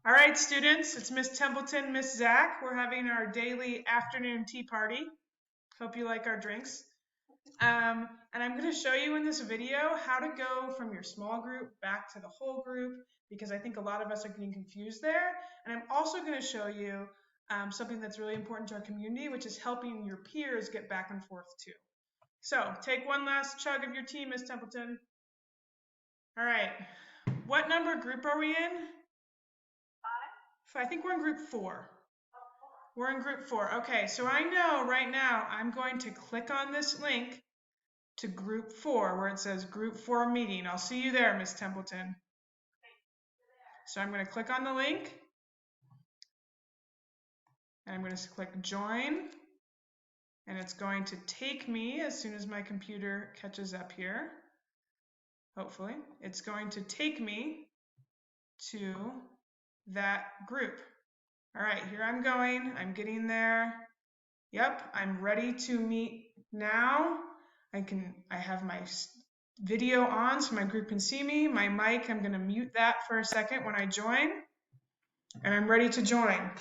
All right, students, it's Miss Templeton, Miss Zach. We're having our daily afternoon tea party. Hope you like our drinks. And I'm going to show you in this video how to go from your small group back to the whole group, because I think a lot of us are getting confused there. And I'm also going to show you something that's really important to our community, which is helping your peers get back and forth too. So take one last chug of your tea, Miss Templeton. All right, what number group are we in? I think we're in group 4. We're in group 4. Okay, so I know right now I'm going to click on this link to group 4 where it says group 4 meeting. I'll see you there, Miss Templeton. So I'm going to click on the link and I'm going to click join, and it's going to take me, as soon as my computer catches up here, hopefully, it's going to take me to that group. All right, here I'm going. I'm getting there. Yep, I'm ready to meet now. I have my video on so my group can see me. My mic, I'm going to mute that for a second when I join. And I'm ready to join.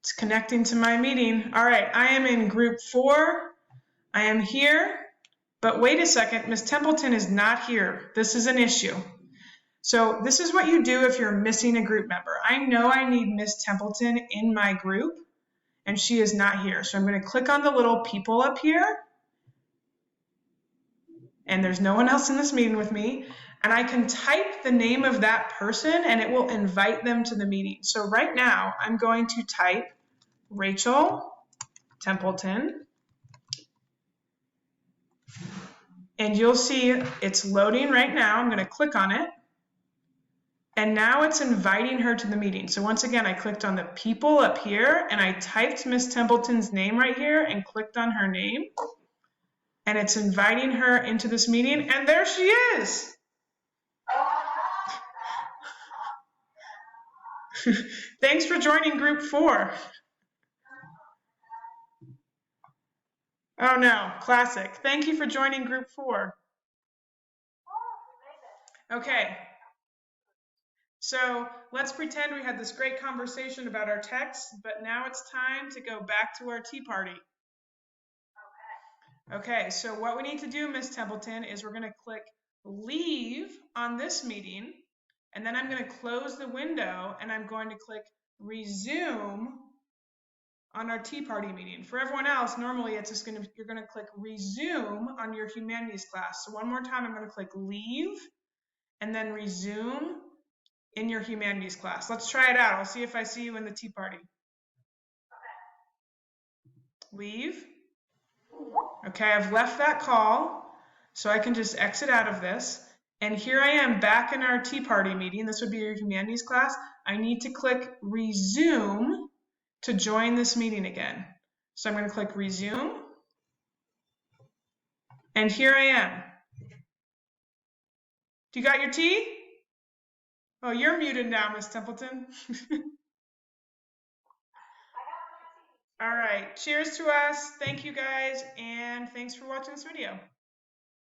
It's connecting to my meeting. All right, I am in group 4. I am here. But wait a second, Miss Templeton is not here. This is an issue. So this is what you do if you're missing a group member. I know I need Miss Templeton in my group, and she is not here. So I'm going to click on the little people up here. And there's no one else in this meeting with me. And I can type the name of that person and it will invite them to the meeting. So right now I'm going to type Rachel Templeton. And you'll see it's loading right now. I'm going to click on it. And now it's inviting her to the meeting. So once again, I clicked on the people up here and I typed Miss Templeton's name right here and clicked on her name. And it's inviting her into this meeting, and there she is. Thanks for joining group 4. Oh no, classic. Thank you for joining group 4. Okay. So let's pretend we had this great conversation about our text, but now it's time to go back to our tea party. Okay, so what we need to do, Miss Templeton, is we're going to click leave on this meeting, and then I'm going to close the window, and I'm going to click resume on our tea party meeting. For everyone else, normally it's just you're going to click resume on your humanities class. So one more time, I'm going to click leave and then resume in your humanities class. Let's try it out. I'll see if I see you in the tea party. Leave. Okay, I've left that call, so I can just exit out of this. And here I am back in our tea party meeting. This would be your humanities class. I need to click resume to join this meeting again. So I'm going to click resume. And here I am. You got your tea? Oh, you're muted now, Miss Templeton. All right, cheers to us. Thank you guys, and thanks for watching this video.